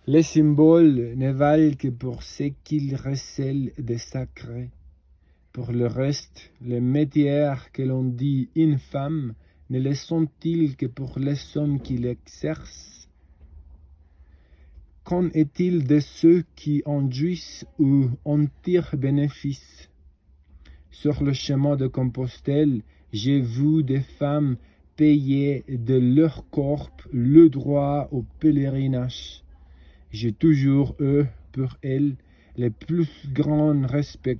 Les symboles ne valent que pour ce qu'ils recèlent de sacré. Pour le reste, les métiers que l'on dit infâmes ne le sont-ils que pour les hommes qui l'exercent? Qu'en est-il de ceux qui en jouissent ou en tirent bénéfice? Sur le chemin de Compostelle, j'ai vu des femmes payer de leur corps le droit au pèlerinage. J'ai toujours eu pour elles le plus grand respect.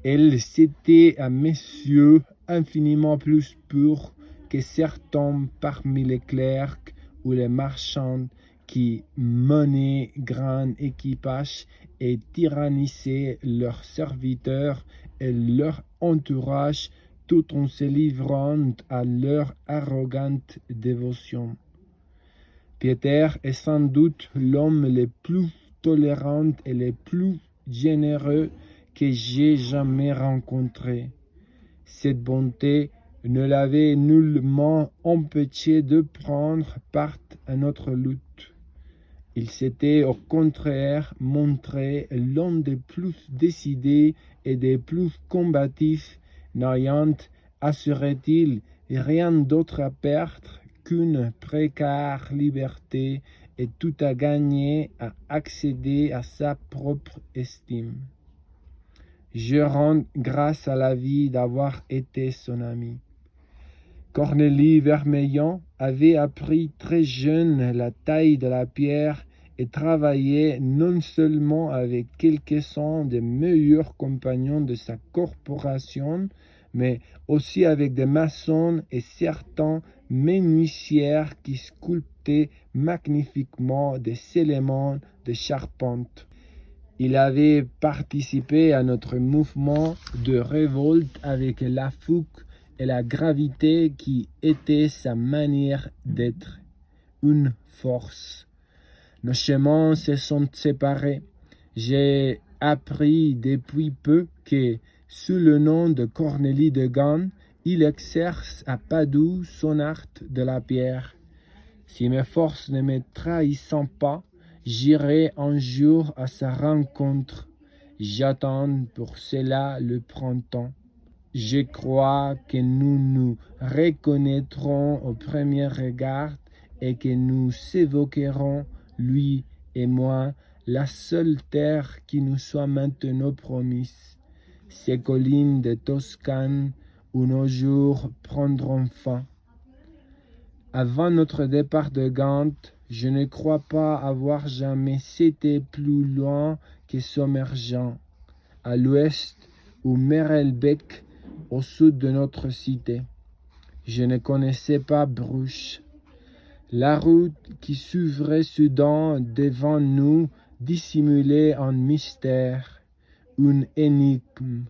Elles étaient à mes yeux infiniment plus pures que certains parmi les clercs ou les marchands qui menaient grand équipage et tyrannisaient leurs serviteurs et leur entourage tout en se livrant à leur arrogante dévotion. Pieter est sans doute l'homme le plus tolérant et le plus généreux que j'ai jamais rencontré. Cette bonté ne l'avait nullement empêché de prendre part à notre lutte. Il s'était au contraire montré l'un des plus décidés et des plus combatifs, n'ayant, assurait-il, rien d'autre à perdre qu'une précaire liberté et tout à gagner à accéder à sa propre estime. Je rends grâce à la vie d'avoir été son ami. Cornélie Vermeillon avait appris très jeune la taille de la pierre et travaillait non seulement avec quelques-uns des meilleurs compagnons de sa corporation, mais aussi avec des maçons et certains menuisiers qui sculptaient magnifiquement des éléments de charpente. Il avait participé à notre mouvement de révolte avec la fougue et la gravité qui était sa manière d'être, une force. Nos chemins se sont séparés. J'ai appris depuis peu que, sous le nom de Cornélie de Gand, il exerce à Padoue son art de la pierre. Si mes forces ne me trahissant pas, j'irai un jour à sa rencontre. J'attends pour cela le printemps. Je crois que nous nous reconnaîtrons au premier regard et que nous évoquerons, lui et moi, la seule terre qui nous soit maintenant promise, ces collines de Toscane où nos jours prendront fin. Avant notre départ de Gand, je ne crois pas avoir jamais été plus loin que Sommergent, à l'ouest, ou Merelbeck, au sud de notre cité. Je ne connaissais pas Bruges. La route qui s'ouvrait soudain devant nous dissimulait un mystère, une énigme,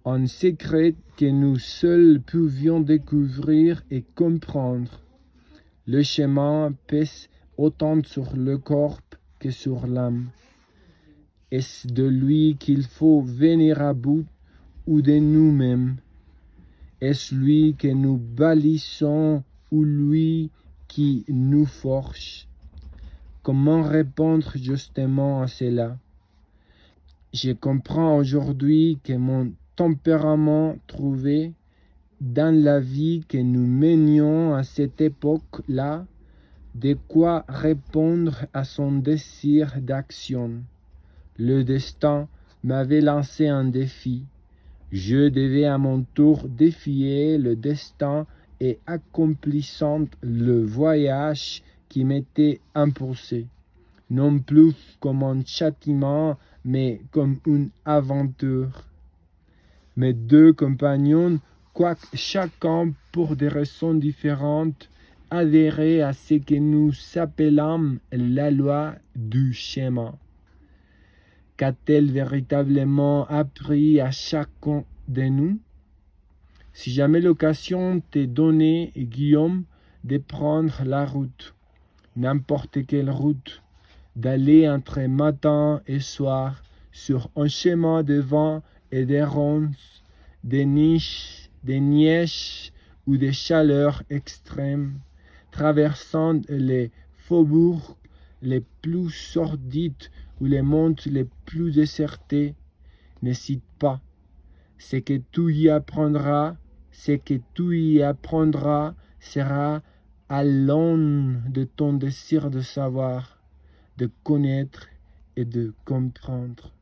un secret que nous seuls pouvions découvrir et comprendre. Le chemin pèse autant sur le corps que sur l'âme. Est-ce de lui qu'il faut venir à bout ou de nous-mêmes? Est-ce lui que nous balisons ou lui qui nous forge? Comment répondre justement à cela? Je comprends aujourd'hui que mon tempérament trouvé dans la vie que nous menions à cette époque-là, de quoi répondre à son désir d'action. Le destin m'avait lancé un défi. Je devais à mon tour défier le destin et accomplissant le voyage qui m'était imposé, non plus comme un châtiment, mais comme une aventure. Mes deux compagnons, quoique chacun pour des raisons différentes, adhéraient à ce que nous appelâmes la loi du chemin. Qu'a-t-elle véritablement appris à chacun de nous? Si jamais l'occasion t'est donnée, Guillaume, de prendre la route, n'importe quelle route, d'aller entre matin et soir sur un chemin de vent et de ronces, de neige ou de chaleur extrême, traversant les faubourgs les plus sordides ou les mondes les plus désertés, n'hésite pas. Ce que tu y apprendras sera à l'aune de ton désir de savoir, de connaître et de comprendre.